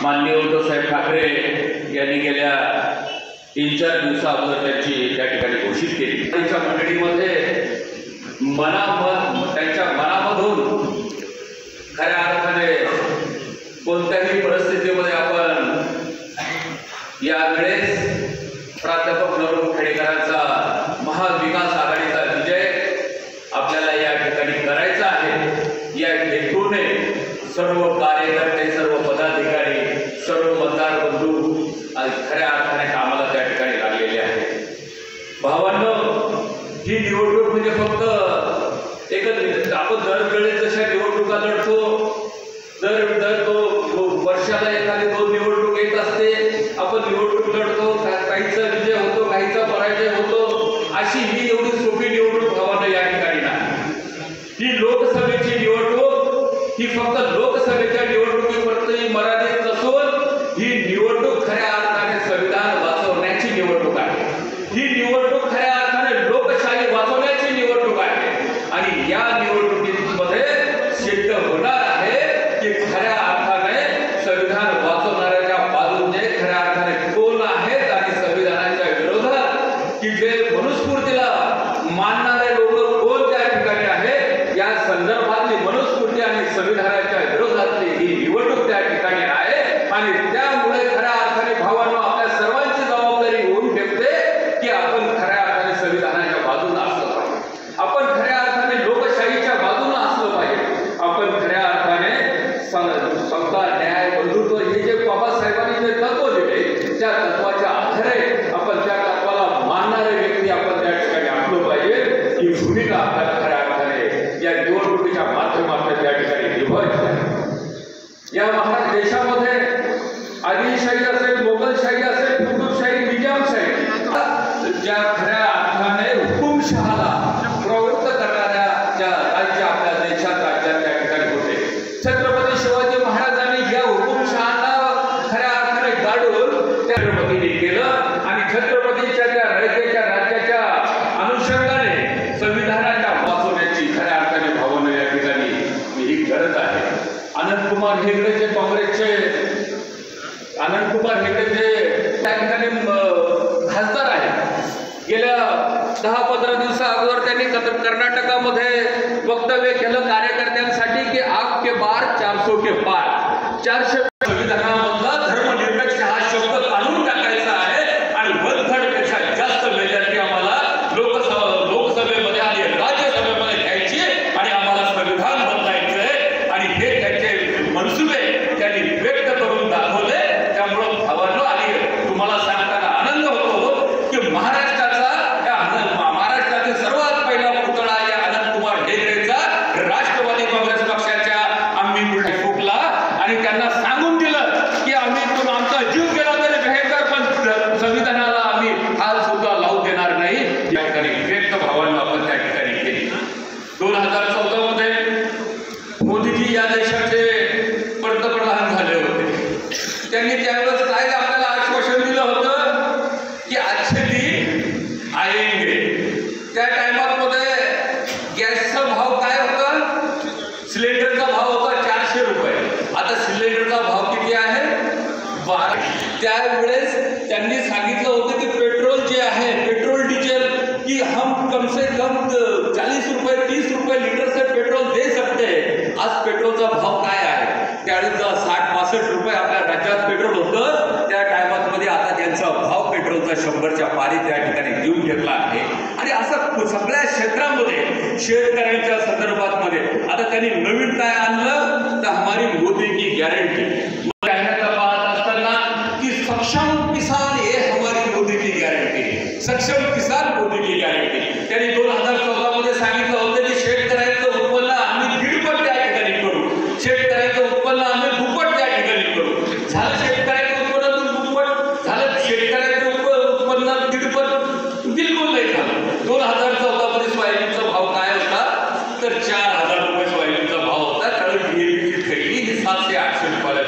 माननीय उद्धवसाहेब ठाकरे यांनी गेल्या 3-4 दिवसाअगोदर त्यांची त्या ठिकाणी घोषित केली। त्यांच्या मंडळीमध्ये त्यांच्या मनामधून खऱ्या अर्थाने कोणत्याही परिस्थितीमध्ये आपण यावेळेस प्राध्यापक नवरोज खेडेकरांचा महाविकास आघाडीचा विजय आपल्याला या ठिकाणी करायचा आहे। या हेतूने सर्व कार्यकर्ते, सर्व पदाधिकारी, सर्व मतदार बंधू खऱ्या अर्थाने कामाला त्या ठिकाणी लागलेले आहेत। भावांनो, ही निवडणूक म्हणजे फक्त एकच आपण दरवेळेस जशा निवडणुका लढतो, दर वर्षाला एखादी 2 निवडणूक येत असते, आपण निवडणूक लढतो, काहीचा विजय होतो, काहीचा पराजय होतो, अशी ही एवढी सोपी निवडणूक भावांनो या ठिकाणी नाही। ही लोकसभेची निवडणूक ही फक्त लोकसभेच्या निवडणुकीपुरती मर्यादित नसून ही निवडणूक खऱ्या अर्थाने संविधान वाचवण्याची निवडणूक आहे। ही निवडणूक खऱ्या अर्थाने लोकशाही वाचवण्याची निवडणूक आहे आणि या निवडणुकीमध्ये सिद्ध होणार आहे की खऱ्या अर्थाने संविधान वाचवणाऱ्याच्या बाजूने खऱ्या अर्थाने कोण आहेत आणि संविधानाच्या विरोधात की जे मनुस्मृतीला मानणारे लोक कोण त्या ठिकाणी आहेत, या संदर्भातली मनुस्मृती आणि संविधानाच्या विरोधातली ही निवडणूक त्या ठिकाणी आहे आणि त्यामुळे खऱ्या अर्थाने भावांनो आपल्या सर्वांची जबाबदारी होऊन ठेवते की आपण खऱ्या अर्थाने संविधानाच्या बाजूने असलं पाहिजे, आपण खऱ्या अर्थाने लोकशाहीच्या बाजूने असलं पाहिजे, आपण खऱ्या अर्थाने समता, न्याय, बंधुत्व हे जे बाबासाहेबांनी जे तत्व दिले त्या तत्वाच्या आधारे आपण त्या तत्वाला मानणारे व्यक्ती आपण त्या ठिकाणी असलो पाहिजे। ही भूमिका आपल्याला खऱ्या अर्थाने या निवडणुकीच्या माध्यमातून त्या ठिकाणी निभावायची आहे। या महाराष्ट्र देशामध्ये आदिलशाही असेल, मोगलशाही असेल, कुतुबशाही, निजामशाही, ज्या खऱ्या अर्थाने हुकुमशहाला प्रवृत्त करणाऱ्या ज्या राज्य आपल्या देशात राज्यात त्या ठिकाणी होते, छत्रपती शिवाजी महाराजांनी या हुकुमशहाला खऱ्या अर्थाने गाडून त्या छत्रपतींनी केलं आणि छत्रपतीच्या त्या राज्याच्या अनुषंगाने संविधानाच्या वाचवण्याची खऱ्या अर्थाने भावना या ठिकाणी ही गरज आहे। अनंतकुमार हेगडे जे काँग्रेसचे त्या ठिकाणी खासदार आहेत, गेल्या 10-15 दिवसाअगोदर त्यांनी कर्नाटकामध्ये वक्तव्य केलं कार्यकर्त्यांसाठी की आप के बार 400 के पार, 400 संविधानामधला धर्मनिरपेक्ष हा शब्द काढून टाकायचा आहे आणि वनखडपेक्षा जास्त मेजॉरिटी आम्हाला लोकसभेमध्ये आणि राज्यसभेमध्ये घ्यायची आणि आम्हाला संविधान बदलायचं आहे आणि हे त्यांचे मनसुबे त्यांनी व्यक्त करून दाखवले। त्यामुळं भावांनो, आणि तुम्हाला सांगताना आनंद होतो की महाराष्ट्रातील सर्वात पहिला पुतळा या अनंतकुमार हेगडेचा राष्ट्रवादी काँग्रेस पक्षाच्या आम्ही फुकला आणि त्यांना सांगून दिलं की आम्ही आमचा जीव गेला तरी बेहतर, पण संविधानाला आम्ही हात सुद्धा लावू देणार नाही। या ठिकाणी व्यक्त भावांना आपण त्या ठिकाणी केली। 2014 मध्ये मोदीजी या देशाचे पंतप्रधान झाले होते, त्यांनी त्यावेळेस काय आपल्याला आश्वासन दिलं होतं की अच्छे दिन आएंगे। त्या टायमामध्ये गॅसचा भाव काय होता, सिलेंडरचा भाव होता 400 रुपये, आता सिलेंडरचा भाव किती आहे 12। त्यावेळेस त्यांनी सांगितलं होतं की पेट्रोल जे आहे, पेट्रोल डिझेल की हम कम से कम 40 रुपये 30 रुपये लीटर से पेट्रोल दे सकते हैं। आज पेट्रोलचा भाव काय आहे, त्यावेळेस 60-65 रुपये आपल्या राज्यात पेट्रोल होतं, त्या टायमामध्ये आता त्यांचा भाव पेट्रोलचा 100च्या पारी त्या ठिकाणी घेऊन घेतला आहे। आणि असं सगळ्या क्षेत्रामध्ये शेतकऱ्यांच्या संदर्भात मध्ये आता त्यांनी नवीन काय आणलं तर हमारी मोदी की गॅरंटी कहण्याचा पाहत असताना की सक्षम किसान हे हमारी मोदी की गॅरंटी, सक्षम किसान मोदी की गॅरंटी। त्यांनी 2014 मध्ये सांगितलं होतं की शेतकऱ्यांचं उत्पन्न आम्ही 1.5 त्या ठिकाणी करू, शेतकऱ्यांचं उत्पन्न आम्ही 2 त्या ठिकाणी करू। झालं शेतकऱ्यांचं उत्पन्न 2 झालं, शेतकऱ्यांचं उत्पन्न 1.5 बिलकुल नाही झालं। 2014 मध्ये सोयाबीनचा भाव काय होता तर 4000 रुपये सोयाबीनचा भाव होता, कारण DAP ची खरेदी ही 700-800 रुपयाला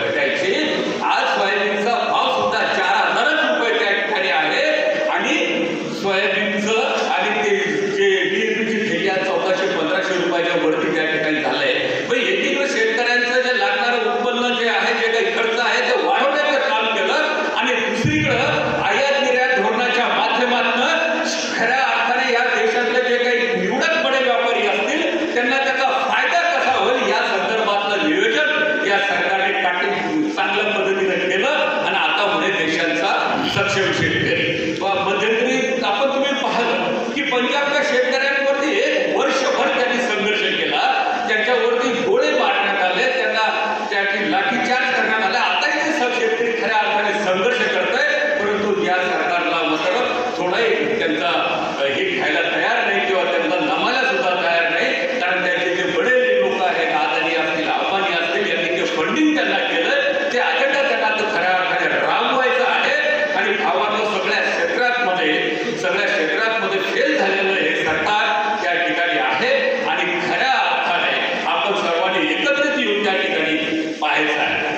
चांगल्या पद्धतीने केलं आणि आता म्हणे देशाचा सक्षम शेतकरी. मध्यंतरी तुम्ही पाहिलं की पंजाबच्या शेतकऱ्यांवरती 1 वर्षभर त्यांनी संघर्ष केला, त्यांच्यावरती गोळे मारण्यात आले, त्यांना त्याची लाठीचार्ज करण्यात आले. आताही ते सब शेतकरी खऱ्या अर्थाने संघर्ष करत आहे, परंतु या सरकारला मात्र थोडाही त्यांचा हे घ्यायला तयार नाही किंवा त्यांना नमायला सुद्धा तयार नाही. कारण त्यांचे जे बडे लोक आहेत, आदानी असतील, अंबानी असतील, यांनी जे फंडिंग त्यांना केलं ते अजेंडा त्यांना खऱ्या अर्थाने राबवायचा आहे. आणि भावानं सगळ्या क्षेत्रांमध्ये फेल झालेलं हे सरकार त्या ठिकाणी आहे आणि खऱ्या अर्थाने आपण सर्वांनी एकत्रित येऊन त्या ठिकाणी पाहायचं आहे.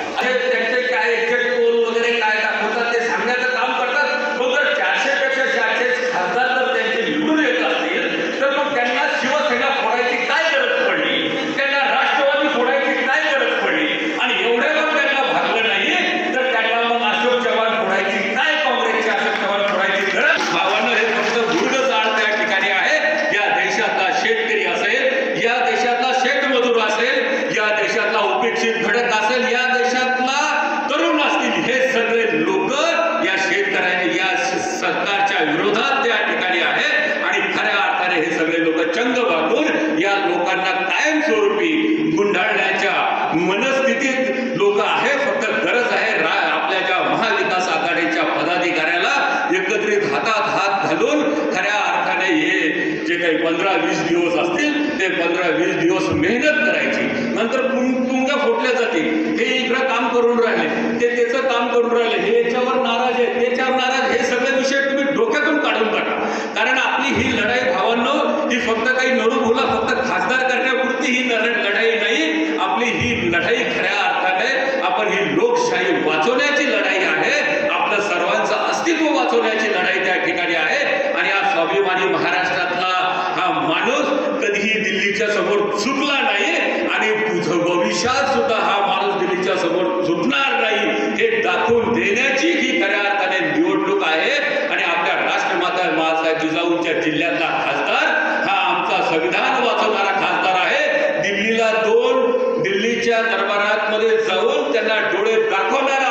त्यांचे काय एक्झॅक्ट पोल वगैरे काय दाखवतात ते सांगण्याचं काम करतात. मग जर 400 पेक्षा 400 खासदार जर त्यांचे निवडून येत असतील तर मग त्यांना शिवसेना फोडायची काय गरज पडली, त्यांना राष्ट्रवादी फोडायची काय गरज पडली, आणि एवढ्या पण त्यांना भागलं नाही तर त्यांना मग अशोक चव्हाण फोडायची काय, काँग्रेसचे अशोक चव्हाण फोडायची गरज. भावानं हे फक्त गुडगजाळ त्या ठिकाणी आहे. या देशातला शेतकरी असेल, या देशातला शेतमजूर असेल, या देशातला उपेक्षित घटक असेल, या देशातला तरुण असतील, हे सगळे लोक या शेतकऱ्यांनी या सरकारच्या विरोधात त्या ठिकाणी आहेत. आणि खऱ्या अर्थाने हे सगळे लोक चंग वागून या लोकांना कायमस्वरूपी गुंडाळण्याच्या मनस्थितीत लोक आहे. फक्त गरज आहे आपल्या ज्या महाविकास आघाडीच्या पदाधिकाऱ्याला एकत्रित हातात हात घालून खऱ्या अर्थाने हे जे काही 15-20 दिवस असतील ते 15-20 दिवस मेहनत करायची, नंतर पुंग्या फोडल्या जातील. हे इकडं काम करून राहिले, ते त्याचं काम करून राहिले, हे याच्यावर नाराज आहे, त्याच्यावर नाराज, हे सगळे विषय तुम्ही डोक्यातून काढून टाका. कारण आपली ही लढाई भावांनो ही फक्त काही नळूभोला फक्त खासदार करण्यापुरती ही लढाई नाही. आपली ही लढाई खऱ्या अर्थाने आपण ही लोकशाही वाचवण्याची लढाई आहे. आपलं सर्वांचं अस्तित्व वाचवण्याची लढाई त्या ठिकाणी आहे. आणि या स्वाभिमानी महाराष्ट्रातला हा माणूस कधीही दिल्लीच्या समोर झुकला नाही आणि भविष्यात सुद्धा हा माणूस दिल्लीच्या समोर झुकणार नाही हे दाखवून देण्याची ही खऱ्या अर्थाने निवडणूक आहे. आणि आपल्या राष्ट्रमाता बाळासाहेब जिजाऊंच्या जिल्ह्यातला खासदार हा आमचा संविधान वाचवणारा खासदार आहे. दिल्लीच्या दरबारात मध्ये जाऊन त्यांना डोळे दाखवणारा